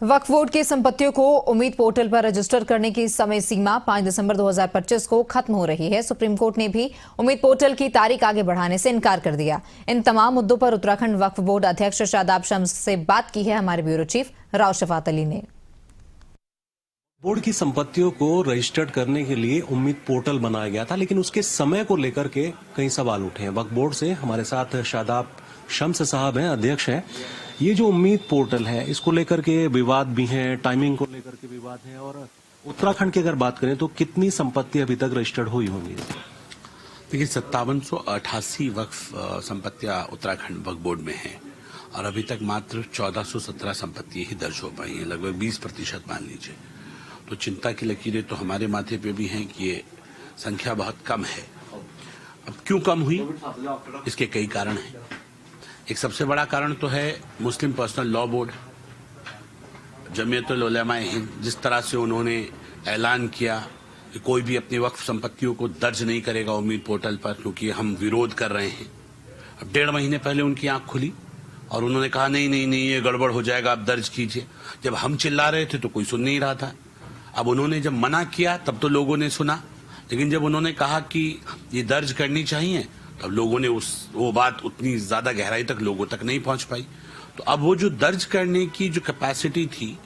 वक्फ board की संपत्तियों को उम्मीद पोर्टल पर रजिस्टर करने की समय सीमा 5 दिसंबर 2025 को खत्म हो रही है। सुप्रीम कोर्ट ने भी उम्मीद पोर्टल की तारीख आगे बढ़ाने से इनकार कर दिया। इन तमाम मुद्दों पर उत्तराखंड वक्फ बोर्ड अध्यक्ष शादाब शम्स से बात की है हमारे ब्यूरो चीफ राव शफात अली ने। बोर्ड की संपत्तियों को रजिस्टर्ड करने के लिए उम्मीद पोर्टल बनाया गया था, लेकिन उसके समय को लेकर के कई सवाल उठे हैं। वक्फ बोर्ड से हमारे साथ शादाब शम्स साहब हैं, अध्यक्ष हैं। ये जो उम्मीद पोर्टल है, इसको लेकर के विवाद भी हैं, टाइमिंग को लेकर के विवाद है। और उत्तराखंड की अगर बात करें तो कितनी संपत्ति अभी तक रजिस्टर्ड हुई होंगी? देखिए 5788 वक्फ संपत्तियां उत्तराखंड वक्फ बोर्ड में हैं और अभी तक मात्र 1417 संपत्ति ही दर्ज हो पाई हैं, लगभग 20% मान लीजिए। तो चिंता की लकीरें तो हमारे माथे पे भी हैं कि ये संख्या बहुत कम है। अब क्यों कम हुई, इसके कई कारण हैं। एक सबसे बड़ा कारण तो है मुस्लिम पर्सनल लॉ बोर्ड, जमीयतुल उलमा हिंद, जिस तरह से उन्होंने ऐलान किया कि कोई भी अपनी वक्फ संपत्तियों को दर्ज नहीं करेगा उम्मीद पोर्टल पर, क्योंकि हम विरोध कर रहे हैं। अब 1.5 महीने पहले उनकी आंख खुली और उन्होंने कहा नहीं नहीं नहीं, ये गड़बड़ हो जाएगा, आप दर्ज कीजिए। जब हम चिल्ला रहे थे तो कोई सुन नहीं रहा था। अब उन्होंने जब मना किया तब तो लोगों ने सुना, लेकिन जब उन्होंने कहा कि ये दर्ज करनी चाहिए तब लोगों ने वो बात उतनी ज्यादा गहराई तक लोगों तक नहीं पहुंच पाई। तो अब वो जो दर्ज करने की जो कैपेसिटी थी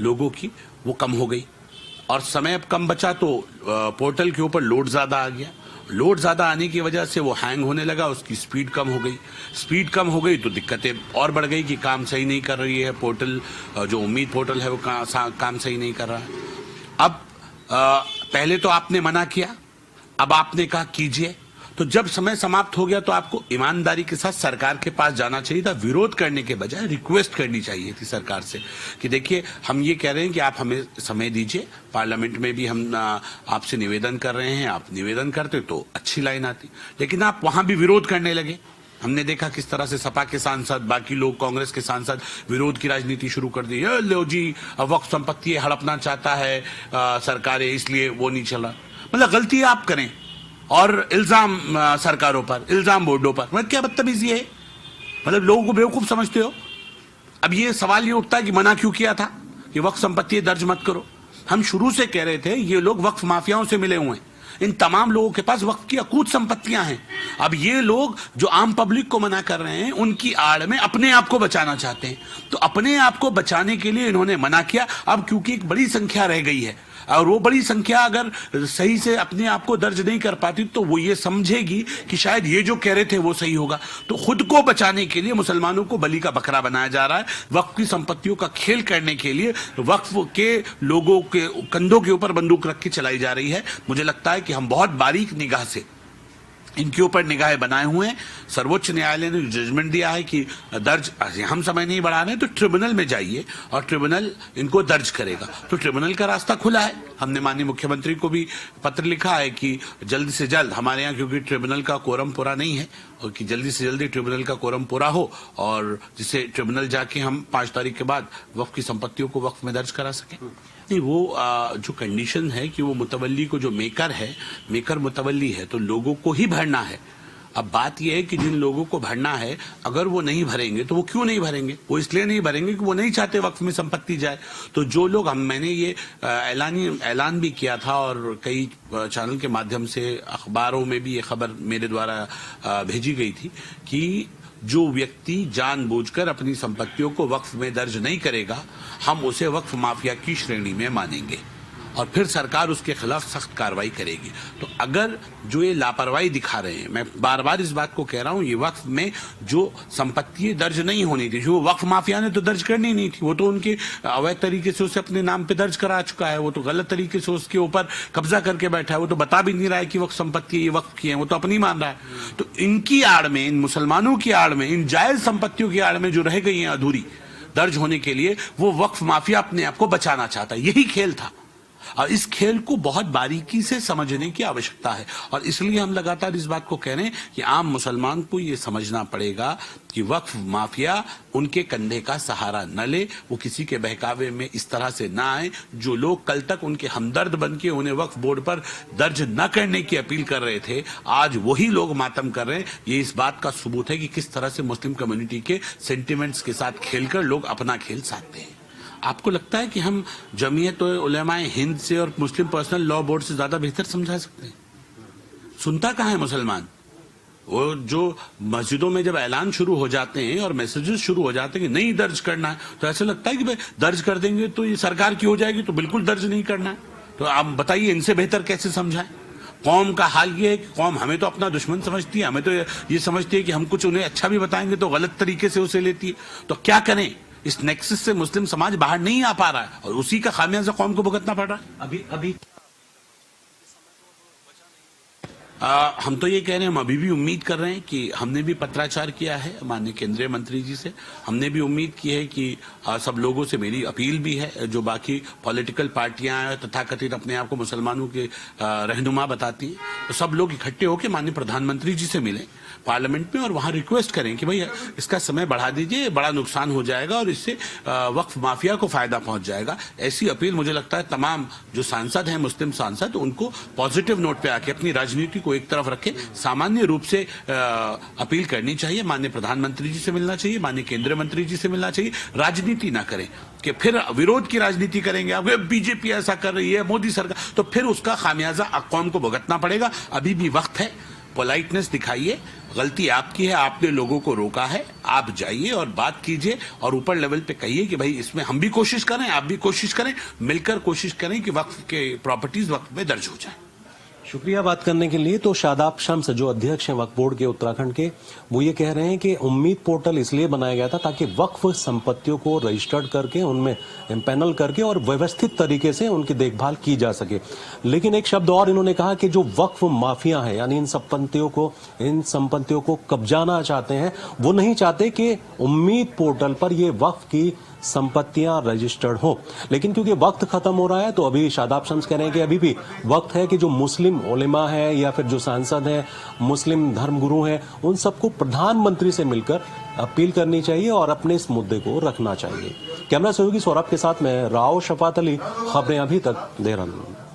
लोगों की, वो कम हो गई और समय अब कम बचा तो पोर्टल के ऊपर लोड ज्यादा आ गया। लोड ज्यादा आने की वजह से वो हैंग होने लगा, उसकी स्पीड कम हो गई। स्पीड कम हो गई तो दिक्कतें और बढ़ गई कि काम सही नहीं कर रही है पोर्टल, जो उम्मीद पोर्टल है वो काम सही नहीं कर रहा है। अब पहले तो आपने मना किया, अब आपने कहा कीजिए। तो जब समय समाप्त हो गया तो आपको ईमानदारी के साथ सरकार के पास जाना चाहिए था, विरोध करने के बजाय रिक्वेस्ट करनी चाहिए थी सरकार से कि देखिए हम ये कह रहे हैं कि आप हमें समय दीजिए। पार्लियामेंट में भी हम आपसे निवेदन कर रहे हैं, आप निवेदन करते तो अच्छी लाइन आती, लेकिन आप वहां भी विरोध करने लगे। हमने देखा किस तरह से सपा के सांसद, बाकी लोग कांग्रेस के सांसद विरोध की राजनीति शुरू कर दी। लो जी, वक्फ संपत्ति हड़पना चाहता है सरकार, इसलिए वो नहीं चला। मतलब गलती आप करें और इल्जाम सरकारों पर, इल्जाम बोर्डों पर, मतलब क्या बदतमीजी है? मतलब लोगों को बेवकूफ समझते हो। अब ये सवाल ये उठता है कि मना क्यों किया था कि वक्फ संपत्ति दर्ज मत करो। हम शुरू से कह रहे थे ये लोग वक्फ माफियाओं से मिले हुए हैं, इन तमाम लोगों के पास वक्फ की अकूत संपत्तियां हैं। अब ये लोग जो आम पब्लिक को मना कर रहे हैं, उनकी आड़ में अपने आप को बचाना चाहते हैं। तो अपने आप को बचाने के लिए इन्होंने मना किया। अब क्योंकि एक बड़ी संख्या रह गई है और वो बड़ी संख्या अगर सही से अपने आप को दर्ज नहीं कर पाती तो वो ये समझेगी कि शायद ये जो कह रहे थे वो सही होगा। तो खुद को बचाने के लिए मुसलमानों को बलि का बकरा बनाया जा रहा है। वक्फ की संपत्तियों का खेल करने के लिए वक्फ के लोगों के कंधों के ऊपर बंदूक रख के चलाई जा रही है। मुझे लगता है कि हम बहुत बारीक निगाह से इनके ऊपर निगाहें बनाए हुए हैं। सर्वोच्च न्यायालय ने जजमेंट दिया है कि दर्ज, हम समय नहीं बढ़ा रहे तो ट्रिब्यूनल में जाइए और ट्रिब्यूनल इनको दर्ज करेगा। तो ट्रिब्यूनल का रास्ता खुला है। हमने माननीय मुख्यमंत्री को भी पत्र लिखा है कि जल्द से जल्द हमारे यहाँ, क्योंकि ट्रिब्यूनल का कोरम पूरा नहीं है, और कि जल्दी से जल्दी ट्रिब्यूनल का कोरम पूरा हो और जिससे ट्रिब्यूनल जाके हम 5 तारीख के बाद वक्फ की संपत्तियों को वक्फ में दर्ज करा सकें। नहीं, वो जो कंडीशन है कि वो मुतवल्ली को, जो मेकर है, मेकर मुतवल्ली है, तो लोगों को ही भरना है। अब बात यह है कि जिन लोगों को भरना है, अगर वो नहीं भरेंगे तो वो क्यों नहीं भरेंगे? वो इसलिए नहीं भरेंगे कि वो नहीं चाहते वक्फ में संपत्ति जाए। तो जो लोग, मैंने ये ऐलान भी किया था और कई चैनल के माध्यम से, अखबारों में भी ये खबर मेरे द्वारा भेजी गई थी कि जो व्यक्ति जानबूझकर अपनी संपत्तियों को वक्फ में दर्ज नहीं करेगा, हम उसे वक्फ माफिया की श्रेणी में मानेंगे और फिर सरकार उसके खिलाफ सख्त कार्रवाई करेगी। तो अगर जो ये लापरवाही दिखा रहे हैं, मैं बार बार इस बात को कह रहा हूं, ये वक्फ में जो संपत्ति दर्ज नहीं होनी थी, जो वक्फ माफिया ने तो दर्ज करनी नहीं थी, वो तो उनके अवैध तरीके से उसे अपने नाम पे दर्ज करा चुका है। वो तो गलत तरीके से उसके ऊपर कब्जा करके बैठा है। वो तो बता भी नहीं रहा है कि वक्फ संपत्ति ये वक्फ की है, वो तो अपनी मान रहा है। तो इनकी आड़ में, इन मुसलमानों की आड़ में, इन जायज संपत्तियों की आड़ में जो रह गई हैं अधूरी दर्ज होने के लिए, वो वक्फ माफिया अपने आप को बचाना चाहता है। यही खेल था और इस खेल को बहुत बारीकी से समझने की आवश्यकता है। और इसलिए हम लगातार इस बात को कह रहे हैं कि आम मुसलमान को ये समझना पड़ेगा कि वक्फ माफिया उनके कंधे का सहारा न ले, वो किसी के बहकावे में इस तरह से ना आए। जो लोग कल तक उनके हमदर्द बन के उन्हें वक्फ बोर्ड पर दर्ज न करने की अपील कर रहे थे, आज वही लोग मातम कर रहे हैं। ये इस बात का सबूत है कि किस तरह से मुस्लिम कम्युनिटी के सेंटिमेंट्स के साथ खेलकर लोग अपना खेल साधते हैं। आपको लगता है कि हम जमीयत उलेमाए हिंद से और मुस्लिम पर्सनल लॉ बोर्ड से ज्यादा बेहतर समझा सकते हैं? सुनता कहाँ है मुसलमान? वो जो मस्जिदों में जब ऐलान शुरू हो जाते हैं और मैसेजेस शुरू हो जाते हैं कि नहीं दर्ज करना है, तो ऐसा लगता है कि भाई दर्ज कर देंगे तो ये सरकार की हो जाएगी, तो बिल्कुल दर्ज नहीं करना है। तो आप बताइए इनसे बेहतर कैसे समझाएं? कौम का हाल ये है कि कौम हमें तो अपना दुश्मन समझती है, हमें तो ये समझती है कि हम कुछ उन्हें अच्छा भी बताएंगे तो गलत तरीके से उसे लेती है। तो क्या करें? इस नेक्सस से मुस्लिम समाज बाहर नहीं आ पा रहा है और उसी का खामियाजा कौम को भुगतना पड़ रहा है। अभी हम तो ये कह रहे हैं, हम अभी भी उम्मीद कर रहे हैं कि हमने भी पत्राचार किया है माननीय केंद्रीय मंत्री जी से। हमने भी उम्मीद की है कि सब लोगों से मेरी अपील भी है, जो बाकी पॉलिटिकल पार्टियां तथाकथित अपने आप को मुसलमानों के रहनुमा बताती हैं, तो सब लोग इकट्ठे होकर माननीय प्रधानमंत्री जी से मिलें पार्लियामेंट में और वहां रिक्वेस्ट करें कि भाई इसका समय बढ़ा दीजिए, बड़ा नुकसान हो जाएगा और इससे वक्फ माफिया को फायदा पहुंच जाएगा। ऐसी अपील मुझे लगता है तमाम जो सांसद हैं मुस्लिम सांसद, उनको पॉजिटिव नोट पे आके अपनी राजनीति को एक तरफ रखे सामान्य रूप से अपील करनी चाहिए। माननीय प्रधानमंत्री जी से मिलना चाहिए, माननीय केंद्रीय मंत्री जी से मिलना चाहिए। राजनीति ना करें कि फिर विरोध की राजनीति करेंगे, अब बीजेपी ऐसा कर रही है, मोदी सरकार, तो फिर उसका खामियाजा कौम को भुगतना पड़ेगा। अभी भी वक्त है, पोलाइटनेस दिखाइए। गलती आपकी है, आपने लोगों को रोका है, आप जाइए और बात कीजिए और ऊपर लेवल पे कहिए कि भाई इसमें हम भी कोशिश करें, आप भी कोशिश करें, मिलकर कोशिश करें कि वक्त के प्रॉपर्टीज वक्त में दर्ज हो जाए। शुक्रिया बात करने के लिए। तो शादाब शम्स जो अध्यक्ष हैं वक्फ बोर्ड के उत्तराखंड के, वो ये कह रहे हैं कि उम्मीद पोर्टल इसलिए बनाया गया था ताकि वक्फ संपत्तियों को रजिस्टर्ड करके उनमें पैनल करके और व्यवस्थित तरीके से उनकी देखभाल की जा सके। लेकिन एक शब्द और इन्होंने कहा कि जो वक्फ माफिया है, यानी इन संपत्तियों को कब्जाना चाहते हैं, वो नहीं चाहते कि उम्मीद पोर्टल पर ये वक्फ की संपत्तियां रजिस्टर्ड हो। लेकिन क्योंकि वक्त खत्म हो रहा है, तो अभी शादाब शम्स कह रहे हैं कि अभी भी वक्त है कि जो मुस्लिम उलेमा है या फिर जो सांसद हैं, मुस्लिम धर्मगुरु हैं, उन सबको प्रधानमंत्री से मिलकर अपील करनी चाहिए और अपने इस मुद्दे को रखना चाहिए। कैमरा सहयोगी सौरभ के साथ मैं राव शफात अली, खबरें अभी तक, देहरादून।